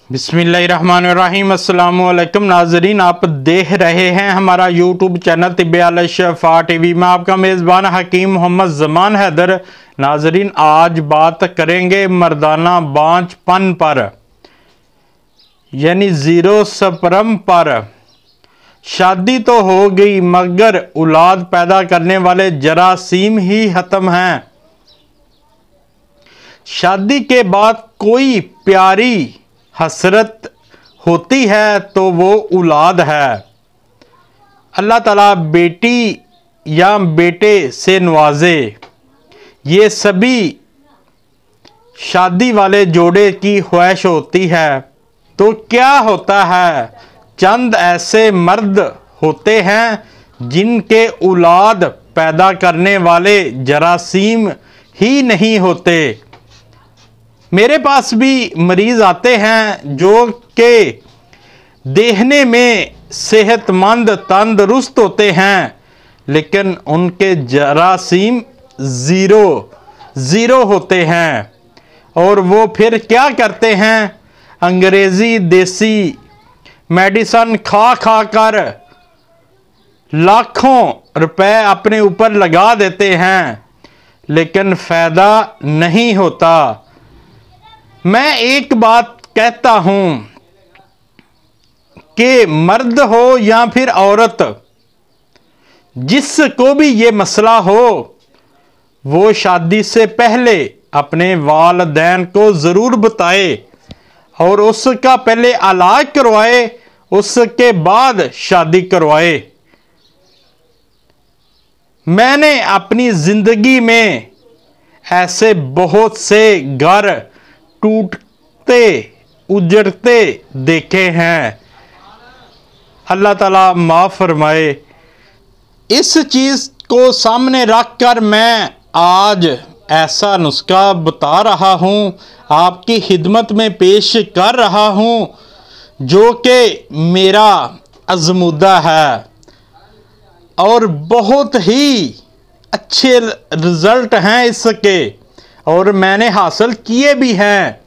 बिस्मिल्लाहिर्रहमानिर्रहीम। अस्सलाम वालेकुम नाजरीन, आप देख रहे हैं हमारा यूट्यूब चैनल तिब्बे अल शफा टीवी में। आपका मेज़बान हकीम मोहम्मद ज़मान हैदर। नाजरीन, आज बात करेंगे मर्दाना बांझपन पर, यानी ज़ीरो स्पर्म पर। शादी तो हो गई मगर औलाद पैदा करने वाले जरासीम ही ख़त्म हैं। शादी के बाद कोई प्यारी हसरत होती है तो वो औलाद है। अल्लाह ताला बेटी या बेटे से नवाजे। ये सभी शादी वाले जोड़े की ख्वाहिश होती है। तो क्या होता है, चंद ऐसे मर्द होते हैं जिनके औलाद पैदा करने वाले जरासीम ही नहीं होते। मेरे पास भी मरीज़ आते हैं जो कि देखने में सेहतमंद तंदुरुस्त होते हैं, लेकिन उनके जरासीम ज़ीरो होते हैं। और वो फिर क्या करते हैं, अंग्रेज़ी देसी मेडिसन खा खा कर लाखों रुपए अपने ऊपर लगा देते हैं, लेकिन फ़ायदा नहीं होता। मैं एक बात कहता हूं कि मर्द हो या फिर औरत, जिसको भी ये मसला हो, वो शादी से पहले अपने वालिदैन को ज़रूर बताए और उसका पहले इलाज करवाए, उसके बाद शादी करवाए। मैंने अपनी ज़िंदगी में ऐसे बहुत से घर टूटते उजड़ते देखे हैं। अल्लाह ताला माफ़ फरमाए। इस चीज़ को सामने रख कर मैं आज ऐसा नुस्खा बता रहा हूँ, आपकी खिदमत में पेश कर रहा हूँ, जो कि मेरा आज़मूदा है और बहुत ही अच्छे रिज़ल्ट हैं इसके, और मैंने हासिल किए भी हैं।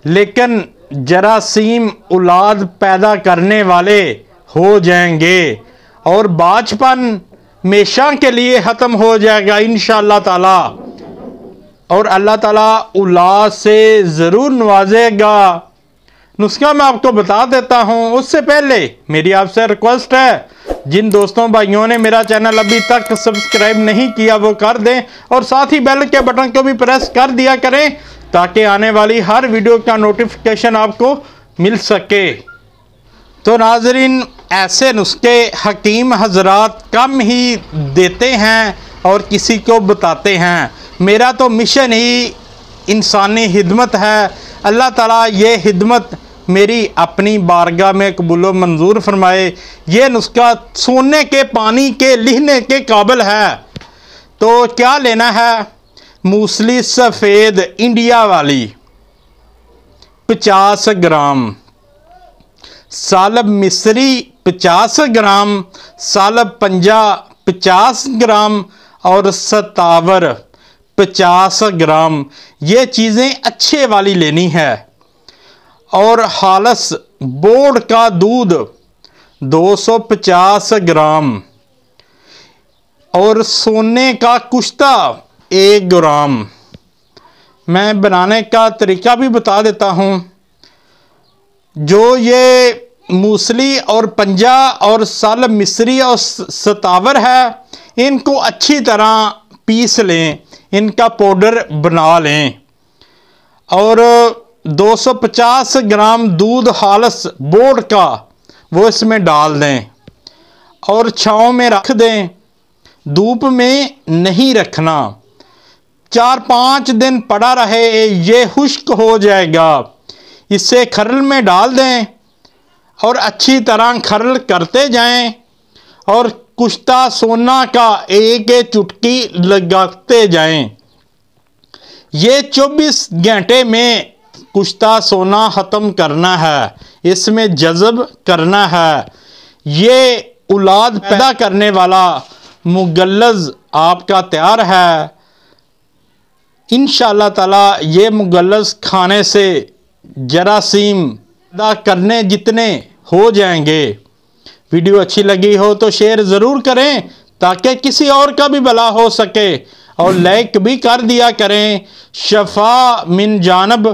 लेकिन जरासीम औलाद पैदा करने वाले हो जाएंगे और बांझपन हमेशा के लिए ख़त्म हो जाएगा इंशाअल्लाह ताला। और अल्लाह ताला औलाद से ज़रूर नवाजेगा। नुस्खा मैं आपको बता देता हूँ, उससे पहले मेरी आपसे रिक्वेस्ट है, जिन दोस्तों भाइयों ने मेरा चैनल अभी तक सब्सक्राइब नहीं किया वो कर दें और साथ ही बेल के बटन को भी प्रेस कर दिया करें, ताकि आने वाली हर वीडियो का नोटिफिकेशन आपको मिल सके। तो नाजरीन, ऐसे नुस्खे हकीम हजरात कम ही देते हैं और किसी को बताते हैं। मेरा तो मिशन ही इंसानी खिदमत है। अल्लाह ताला ये खिदमत मेरी अपनी बारगाह में कबूल मंजूर फरमाए। ये नुस्खा सोने के पानी के लिखने के काबिल है। तो क्या लेना है, मूसली सफ़ेद इंडिया वाली 50 ग्राम, सालब मिस्री 50 ग्राम, सालब पंजा 50 ग्राम और सतावर 50 ग्राम। ये चीज़ें अच्छे वाली लेनी है। और हालस बोर्ड का दूध 250 ग्राम और सोने का कुश्ता 1 ग्राम। मैं बनाने का तरीका भी बता देता हूँ। जो ये मूसली और पंजा और सालब मिस्री और सतावर है, इनको अच्छी तरह पीस लें, इनका पाउडर बना लें और 250 ग्राम दूध हालस बोर्ड का वो इसमें डाल दें और छाँव में रख दें, धूप में नहीं रखना। 4-5 दिन पड़ा रहे, ये खुश्क हो जाएगा। इसे खरल में डाल दें और अच्छी तरह खरल करते जाएं और कुश्ता सोना का एक एक चुटकी लगाते जाएं। ये 24 घंटे में कुश्ता सोना ख़त्म करना है, इसमें जज़ब करना है। ये औलाद पैदा करने वाला मुगल्लज़ आपका तैयार है। इंशाअल्लाह ताला ये मुगल्लज़ खाने से जरासीम अदा करने जितने हो जाएंगे। वीडियो अच्छी लगी हो तो शेयर ज़रूर करें ताकि किसी और का भी भला हो सके, और लाइक भी कर दिया करें। शफा मिन जानब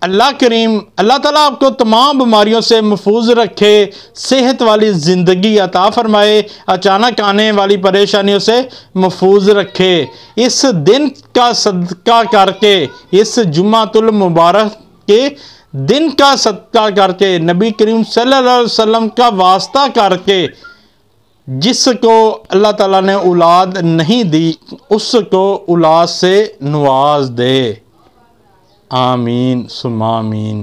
अल्लाह करीम, अल्लाह ताला आपको तमाम बीमारियों से महफूज रखे, सेहत वाली ज़िंदगी अता फरमाए, अचानक आने वाली परेशानियों से महफूज रखे। इस दिन का सदका करके, इस जुम्मातुल मुबारक के दिन का सदका करके, नबी करीम सल्लल्लाहु अलैहि वसल्लम का वास्ता करके, जिसको अल्लाह ताला ने औलाद नहीं दी उसको औलाद से नवाज दे। आमीन सुम्मा आमीन।